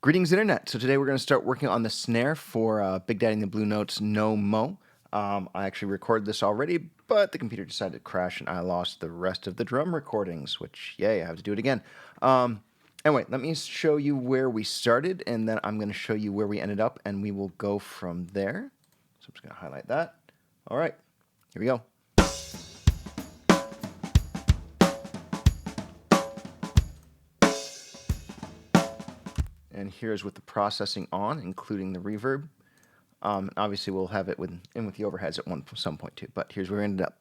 Greetings, Internet. So today we're going to start working on the snare for Big Daddy and the Blue Notes' No Mo. I actually recorded this already, but the computer decided to crash and I lost the rest of the drum recordings, which, yay, I have to do it again. Anyway, let me show you where we started, and then I'm going to show you where we ended up, and we will go from there. So I'm just going to highlight that. All right, here we go. And here's with the processing on, including the reverb. Obviously, we'll have it with the overheads at some point too, but here's where we ended up.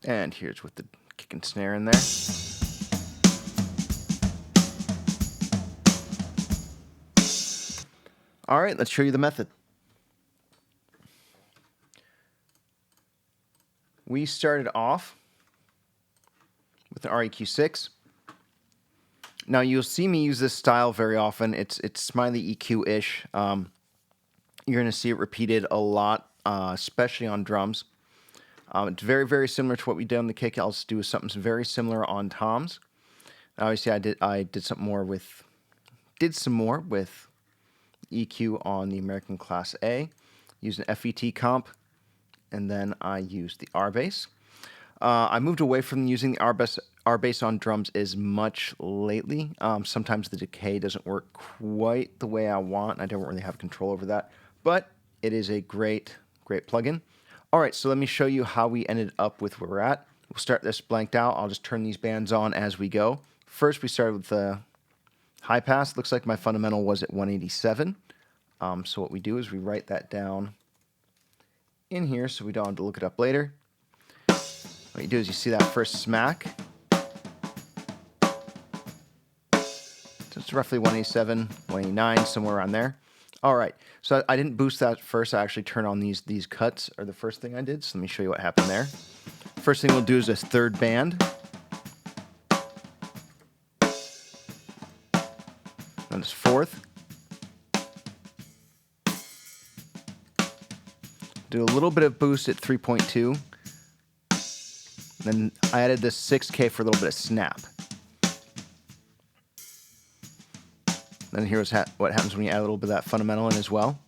And here's with the kick and snare in there. All right, let's show you the method. We started off with an REQ6. Now you'll see me use this style very often. It's Smiley EQ-ish. You're going to see it repeated a lot, especially on drums. It's very, very similar to what we did on the kick. I'll do something very similar on toms. Obviously, I did some more with EQ on the American Class A, used an FET comp, and then I used the RBass. I moved away from using the RBass on drums as much lately. Sometimes the decay doesn't work quite the way I want. I don't really have control over that, but it is a great plugin. All right, so let me show you how we ended up with where we're at. We'll start this blanked out. I'll just turn these bands on as we go. First, we started with the high pass. Looks like my fundamental was at 187. So what we do is we write that down in here so we don't have to look it up later. What you do is you see that first smack. So it's roughly 187, 189, somewhere around there. All right, so I didn't boost that first. I actually turned on these cuts are the first thing I did. So let me show you what happened there. First thing we'll do is this third band. And this fourth. Do a little bit of boost at 3.2. Then I added this 6K for a little bit of snap. Then here's what happens when you add a little bit of that fundamental in as well.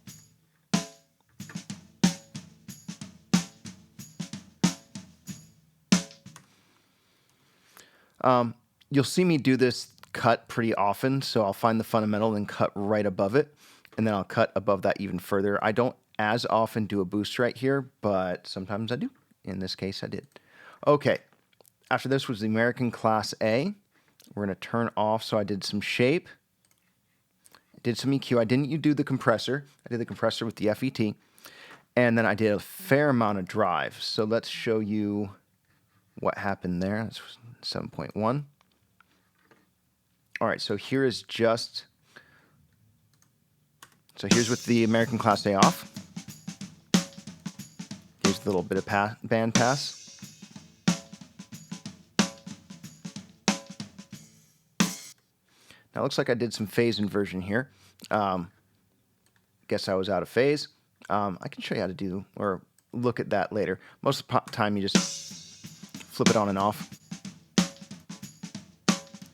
You'll see me do this cut pretty often, so I'll find the fundamental and cut right above it, and then I'll cut above that even further. I don't as often do a boost right here, but sometimes I do. In this case, I did. Okay, after this was the American Class A. We're going to turn off, so I did some shape. I did some EQ. I didn't do the compressor. I did the compressor with the FET. And then I did a fair amount of drive. So let's show you what happened there. That's 7.1. All right, so here is just... So here's with the American Class A off. Here's the little bit of band pass. Now it looks like I did some phase inversion here. Guess I was out of phase. I can show you how to do or look at that later. Most of the time you just flip it on and off.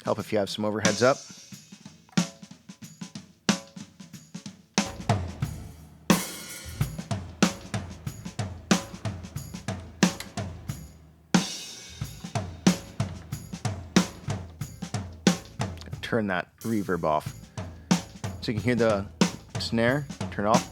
Help if you have some overheads up. Turn that reverb off. So you can hear the snare turn off.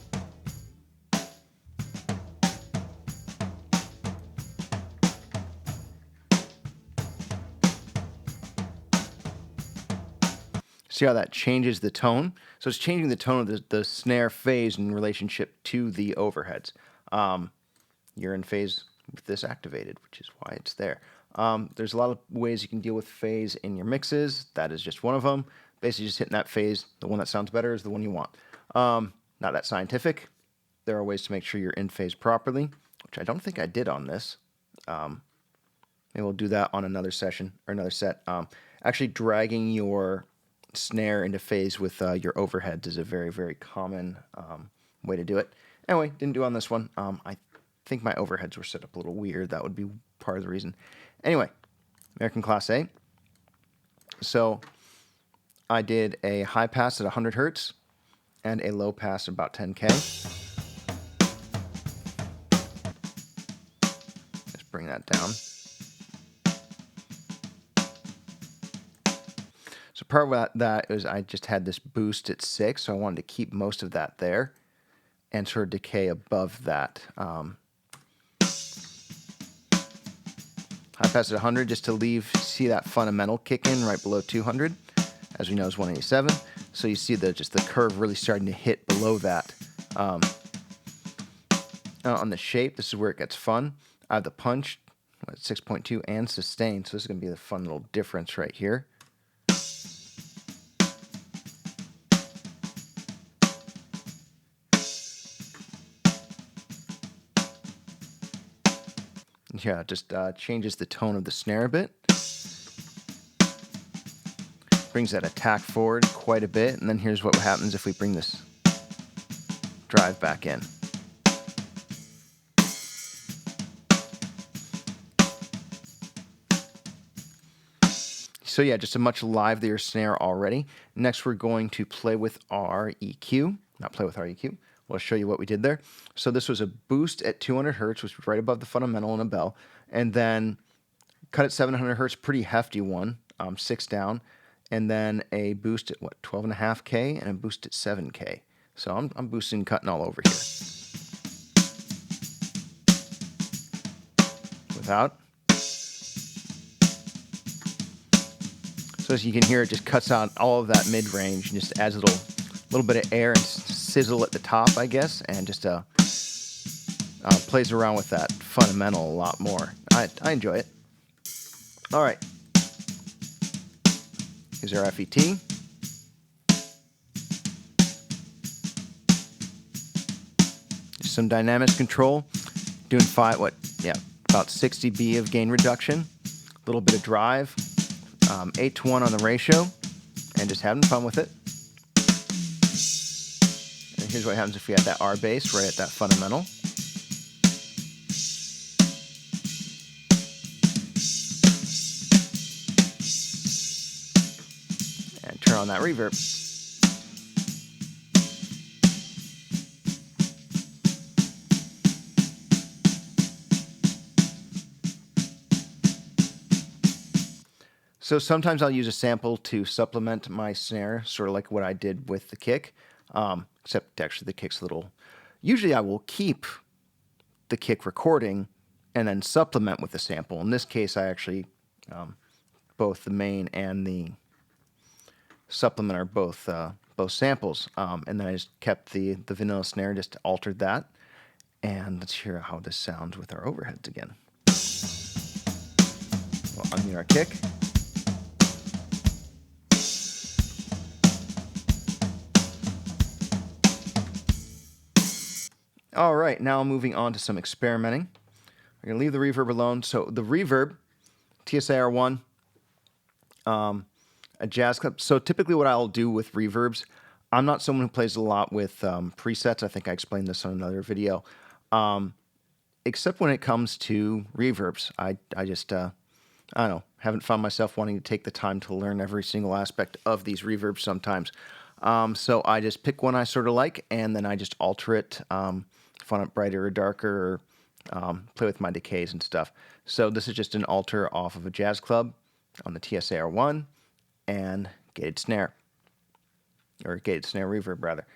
See how that changes the tone? So it's changing the tone of the snare phase in relationship to the overheads. You're in phase with this activated, which is why it's there. There's a lot of ways you can deal with phase in your mixes. That is just one of them. Basically just hitting that phase. The one that sounds better is the one you want. Not that scientific. There are ways to make sure you're in phase properly, which I don't think I did on this. Maybe we'll do that on another session or another set. Actually, dragging your snare into phase with your overheads is a very, very common way to do it. Anyway, didn't do it on this one. I think my overheads were set up a little weird. That would be part of the reason. Anyway, American Class A. So I did a high pass at 100 hertz and a low pass at about 10K. Just bring that down. So part of that is I just had this boost at 6, so I wanted to keep most of that there and sort of decay above that. High pass at 100 just to see that fundamental kick in right below 200. As we know, is 187. So you see just the curve really starting to hit below that. On the shape, this is where it gets fun. I have the punch at 6.2 and sustain, so this is going to be the fun little difference right here. Yeah, just changes the tone of the snare a bit. Brings that attack forward quite a bit, and then here's what happens if we bring this drive back in. So yeah, just a much livelier snare already. Next, we're going to play with our EQ. Not play with our EQ. We'll show you what we did there. So this was a boost at 200 hertz, which was right above the fundamental in a bell, and then cut at 700 hertz, pretty hefty one, 6 down, and then a boost at what, 12.5K, and a boost at 7K. So I'm boosting, cutting all over here. Without. So as you can hear, it just cuts out all of that mid-range and just adds a little bit of air and sizzle at the top, I guess, and just plays around with that fundamental a lot more. I enjoy it. All right. Here's our FET. Just some dynamics control. Doing about 60 B of gain reduction. A little bit of drive. 8-to-1 on the ratio, and just having fun with it. And here's what happens if we have that RBass right at that fundamental. And turn on that reverb. So sometimes I'll use a sample to supplement my snare, sort of like what I did with the kick, except actually the kick's a little... Usually I will keep the kick recording and then supplement with the sample. In this case, I actually, both the main and the supplement are both samples, and then I just kept the vanilla snare, just altered that. And let's hear how this sounds with our overheads again. We'll unmute our kick. All right, now moving on to some experimenting. We're going to leave the reverb alone. So the reverb, TSAR1, a jazz clip. So typically what I'll do with reverbs, I'm not someone who plays a lot with presets. I think I explained this on another video. Except when it comes to reverbs. I just, I don't know, haven't found myself wanting to take the time to learn every single aspect of these reverbs sometimes. So I just pick one I sort of like, and then I just alter it, fun it brighter or darker, or play with my decays and stuff. So this is just an alter off of a jazz club on the TSAR1 and gated snare, or gated snare reverb rather.